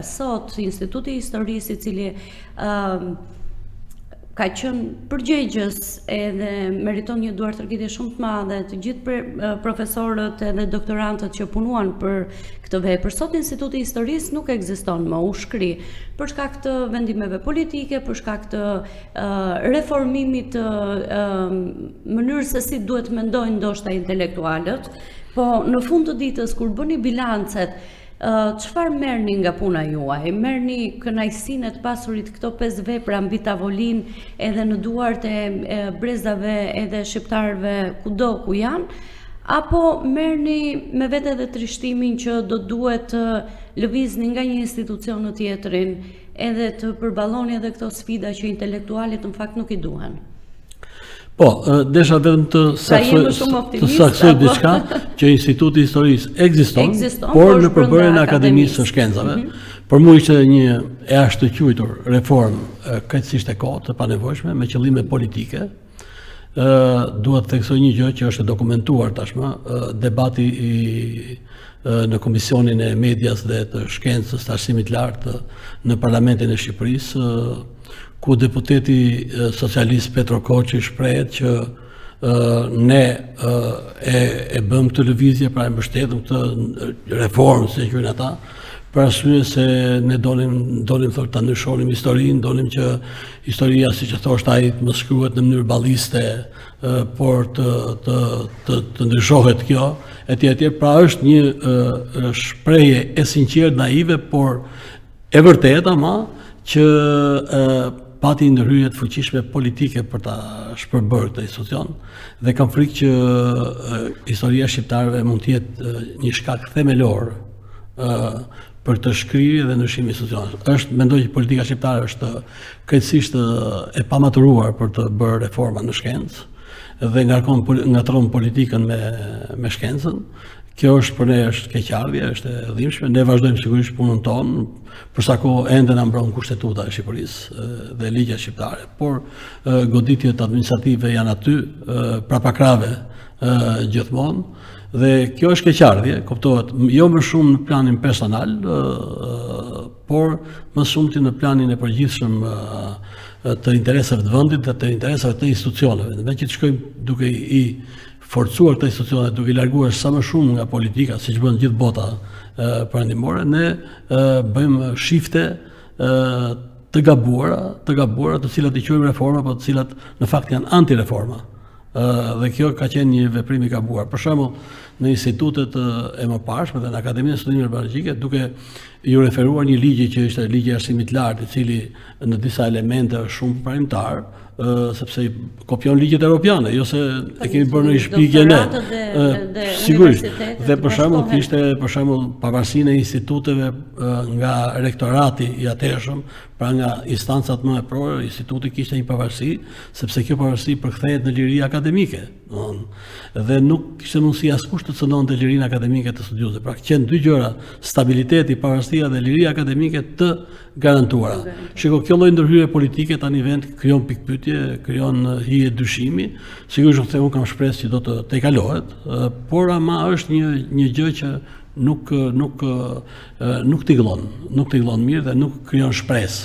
Sot, Instituti i Historisë, I cili ka qenë përgjegjës edhe meriton një duartërgjitje shumë të madhe të gjithë profesorët edhe doktorantët që punuan për këtë vepër. Sot Instituti I Historisë nuk ekziston më, u shkri për shkak të vendimeve politike, për shkak të reformimit të mënyrës se si duhet mendojnë ndoshta intelektualët, po në fund të ditës kur bëni bilancet, çfarë merrni nga puna juaj? Merrni kënaqësinë të pasurit këto 5 vepra mbi tavolinë edhe në duart e brezave edhe shqiptarëve kudo ku janë, apo merrni me vete edhe trishtimin që do duhet të lëvizni nga një institucion në tjetrin edhe të përballoni edhe këto sfida që intelektualit në fakt nuk I duhen? Po, desha vetëm të saksoj diçka që Instituti I Historisë ekziston, por në përbërjen e Akademisë së Shkencave. Për mua ishte një e ashtëquajtur reformë krejtësisht e kohë të panevojshme me qëllime politike. Duhet të theksoj një gjë që është dokumentuar tashmë, debati në Komisionin e Medias dhe të Shkencës të Arsimit Lartë në Parlamentin e Shqipërisë, ku deputeti socialist Petro Koçi shprehet që ne e bëm këtë lëvizje, pra e mbështetëm këtë reformë, si e quajnë ata, për arsye se ne donim ta ndryshonim historinë, donim që historia, siç e thoshte ai, të mos shkruhet në mënyrë balliste, por të ndryshohet kjo, etj. Pra është një shprehje e sinqertë, naive, por e vërtetë ama që pati ndërhyrje të fuqishme politike për ta shpërbërë këtë institucion, dhe kam frikë që historia shqiptarëve mund të jetë një shkak themelor për të shkrirje dhe ndryshim institucionit. Mendoj që politika shqiptare është krejtësisht e pamaturuar për të bërë reforma në shkencë dhe ngatron politikën me shkencën. Kjo është për ne është keqardhje, është e dhimbshme. Ne vazhdojmë sigurisht punën tonë, për sa kohë ende na mbron Kushtetuta e Shqipërisë dhe ligjet shqiptare, por goditjet administrative janë aty, prapakrave gjithmonë, dhe kjo është keqardhje, kuptohet, jo më shumë në planin personal, por më shumë në planin e përgjithshëm të interesave të vendit dhe të interesave të institucioneve. Me që të shkojmë duke I forcuar këtë institucione, duke I larguar sa më shumë nga politika, siç bën gjithë bota perëndimore, ne bëjmë shifte të gabuara, të cilat I quajmë reforma, por të cilat në fakt janë antireforma. Dhe kjo ka qenë një veprim I gabuar. Për shembull, në institutet e mëparshme dhe në Akademinë e Studimeve Baragjike, duke ju referuar një ligj që ishte ligji I Arsimit Lartë, I cili në disa elemente është shumë parimtar, sepse kopjon ligjet europiane, jo se e kemi bërë në shpikje ne. Sigurisht. Dhe për shembull pavarësinë e instituteve nga rektorati I atëhershëm, pra nga instancat më eprore, instituti kishte një pavarësi, sepse kjo pavarësi përkthehet në liri akademike. Dhe nuk kishte mundësi askush të cënonte lirinë akademike të studiuesve. Pra qenë dy gjëra, stabiliteti, pavarësia dhe liria akademike të garantuara. Shiko, kjo lloj ndërhyrje politike tani vend krijon pikpyetje, krijon hije dyshimi. Sigurisht se unë kam shpresë që do të tejkalohet, por ama është një gjë që nuk tingëllon mirë dhe nuk krijon shpresë.